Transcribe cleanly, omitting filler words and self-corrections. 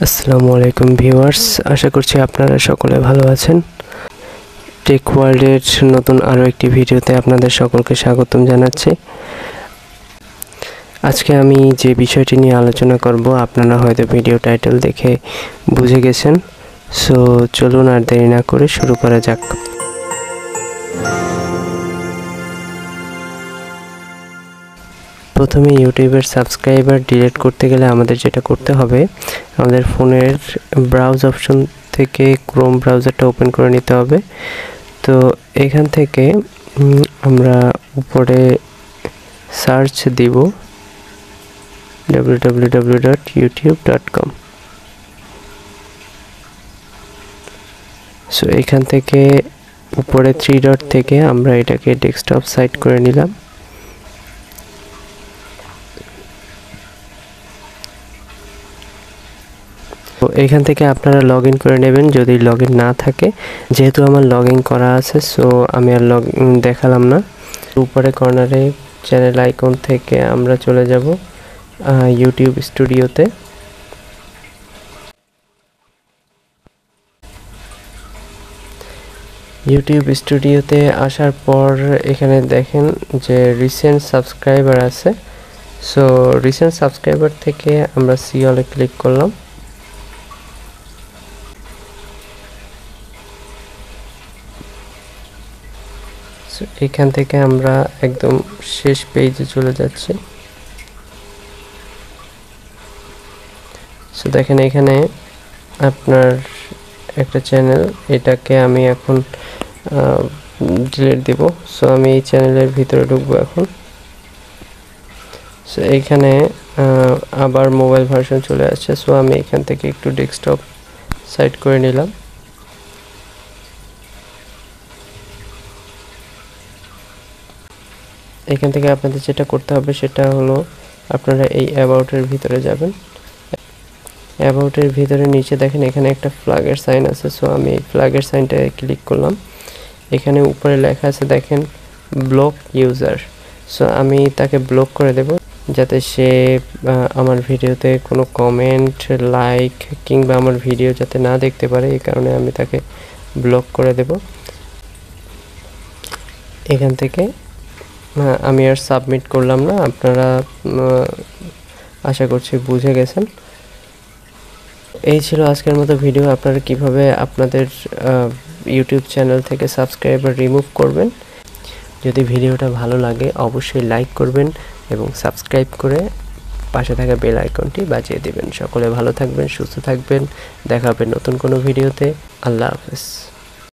আসসালামু আলাইকুম ভিউয়ার্স, আশা করছি আপনারা সকলে ভালো আছেন। টেক ওয়ার্ল্ডের নতুন আরও একটি ভিডিওতে আপনাদের সকলকে স্বাগতম জানাচ্ছি। আজকে আমি যে বিষয়টি নিয়ে আলোচনা করব আপনারা হয়তো ভিডিও টাইটেল দেখে বুঝে গেছেন। সো চলুন আর দেরি না করে শুরু করা যাক। প্রথমে ইউটিউবের সাবস্ক্রাইবার ডিলিট করতে গেলে আমাদের যেটা করতে হবে, আমাদের ফোনের ব্রাউজ অপশন থেকে ক্রোম ব্রাউজারটা ওপেন করে নিতে হবে। তো এখান থেকে আমরা উপরে সার্চ দিব www.youtube.com। সো এখান থেকে উপরে 3 ডট থেকে আমরা এটাকে ডেস্কটপ সাইট করে নিলাম। তো এখান থেকে আপনারা লগ ইন করে নেবেন যদি লগ ইন না থাকে। যেহেতু আমার লগ ইন করা আছে, সো আমি আর দেখালাম না। উপরে কর্নারে চ্যানেল আইকন থেকে আমরা চলে যাব ইউটিউব স্টুডিওতে। ইউটিউব স্টুডিওতে আসার পর এখানে দেখেন যে রিসেন্ট সাবস্ক্রাইবার আছে। সো রিসেন্ট সাবস্ক্রাইবার থেকে আমরা সি অলে ক্লিক করলাম। এখান থেকে আমরা একদম শেষ পেজে চলে যাচ্ছি। সো দেখেন এখানে আপনার একটা চ্যানেল, এটাকে আমি এখন ডিলিট দিব। সো আমি এই চ্যানেলের ভিতরে ঢুকবো এখন। সো এইখানে আবার মোবাইল ভার্সন চলে আসছে। সো আমি এখান থেকে একটু ডেস্কটপ সাইট করে নিলাম। এখান থেকে আপনাদের যেটা করতে হবে সেটা হলো আপনারা এই অ্যাবাউটের ভিতরে যাবেন। অ্যাবাউটের ভিতরে নিচে দেখেন এখানে একটা ফ্ল্যাগের সাইন আছে। সো আমি এই ফ্ল্যাগের সাইনটায় ক্লিক করলাম। এখানে উপরে লেখা আছে দেখেন ব্লক ইউজার। সো আমি তাকে ব্লক করে দেব যাতে সে আমার ভিডিওতে কোনো কমেন্ট, লাইক কিংবা আমার ভিডিও যাতে না দেখতে পারে, এই কারণে আমি তাকে ব্লক করে দেব। এখান থেকে আমি আর সাবমিট করলাম না। আপনারা আশা করছি বুঝে গেছেন। এই ছিল আজকের মতো ভিডিও। আপনারা কিভাবে আপনাদের ইউটিউব চ্যানেল থেকে সাবস্ক্রাইবার রিমুভ করবেন। যদি ভিডিওটা ভালো লাগে অবশ্যই লাইক করবেন এবং সাবস্ক্রাইব করে পাশে থাকা বেল আইকনটি বাজিয়ে দিবেন। সকলে ভালো থাকবেন, সুস্থ থাকবেন। দেখা হবে নতুন কোনো ভিডিওতে। আল্লাহ হাফেজ।